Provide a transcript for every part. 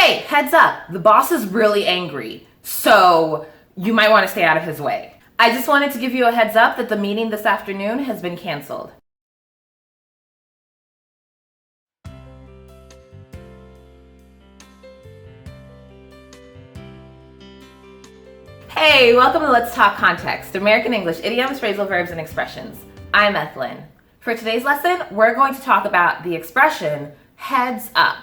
hey, heads up, the boss is really angry, so you might want to stay out of his way. I just wanted to give you a heads up that the meeting this afternoon has been canceled. Hey, welcome to Let's Talk Context, American English idioms, phrasal verbs, and expressions. I'm Ethlyn. For today's lesson, we're going to talk about the expression heads up.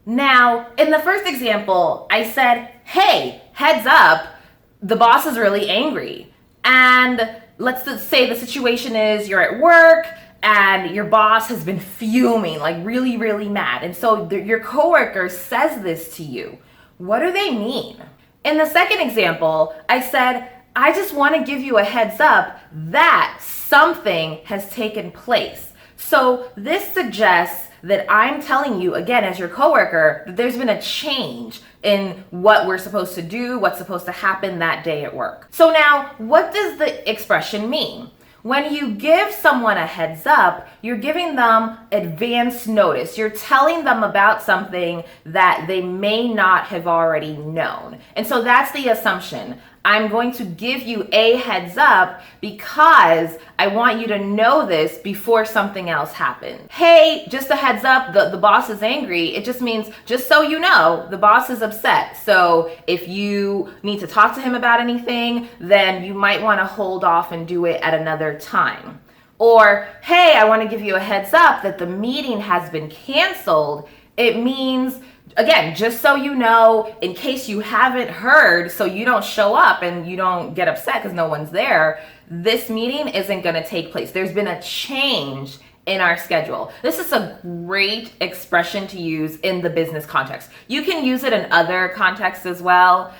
Now, in the first example, I said, hey, heads up, the boss is really angry. And let's say the situation is you're at work and your boss has been fuming, like really, really mad. And so your coworker says this to you. What do they mean? In the second example, I said, I just want to give you a heads up that something has taken place. So this suggests that I'm telling you, again, as your coworker, that there's been a change in what we're supposed to do, what's supposed to happen that day at work. So now, what does the expression mean? When you give someone a heads up, you're giving them advance notice. You're telling them about something that they may not have already known. And so that's the assumption. I'm going to give you a heads up because I want you to know this before something else happens. Hey, just a heads up, the boss is angry. It just means, just so you know, the boss is upset. So if you need to talk to him about anything, then you might want to hold off and do it at another time. Or, hey, I want to give you a heads up that the meeting has been canceled. It means, again, just so you know, in case you haven't heard, so you don't show up and you don't get upset because no one's there, this meeting isn't going to take place. There's been a change in our schedule. This is a great expression to use in the business context. You can use it in other contexts as well.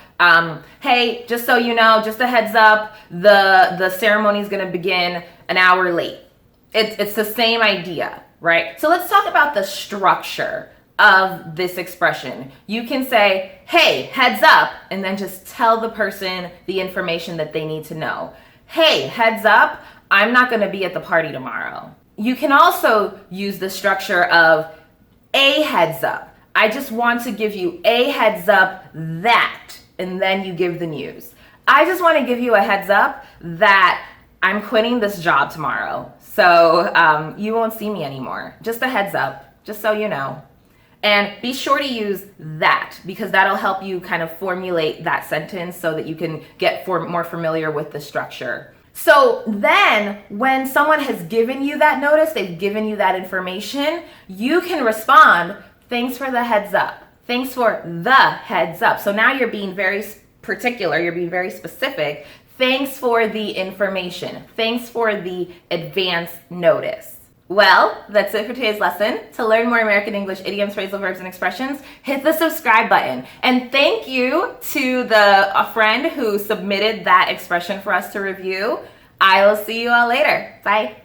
Hey, just so you know, just a heads up, the ceremony is going to begin an hour late. It's the same idea, right? So let's talk about the structure of this expression. You can say, hey, heads up, and then just tell the person the information that they need to know. Hey, heads up, I'm not going to be at the party tomorrow. You can also use the structure of a heads up. I just want to give you a heads up that, and then you give the news. I just want to give you a heads up that I'm quitting this job tomorrow, so you won't see me anymore. Just a heads up, just so you know. And be sure to use that because that'll help you kind of formulate that sentence so that you can get more familiar with the structure. So then when someone has given you that notice, they've given you that information, you can respond, thanks for the heads up. Thanks for the heads up. So now you're being very particular, you're being very specific. Thanks for the information. Thanks for the advance notice. Well, that's it for today's lesson. To learn more American English idioms, phrasal verbs, and expressions, hit the subscribe button. And thank you to a friend who submitted that expression for us to review. I will see you all later. Bye.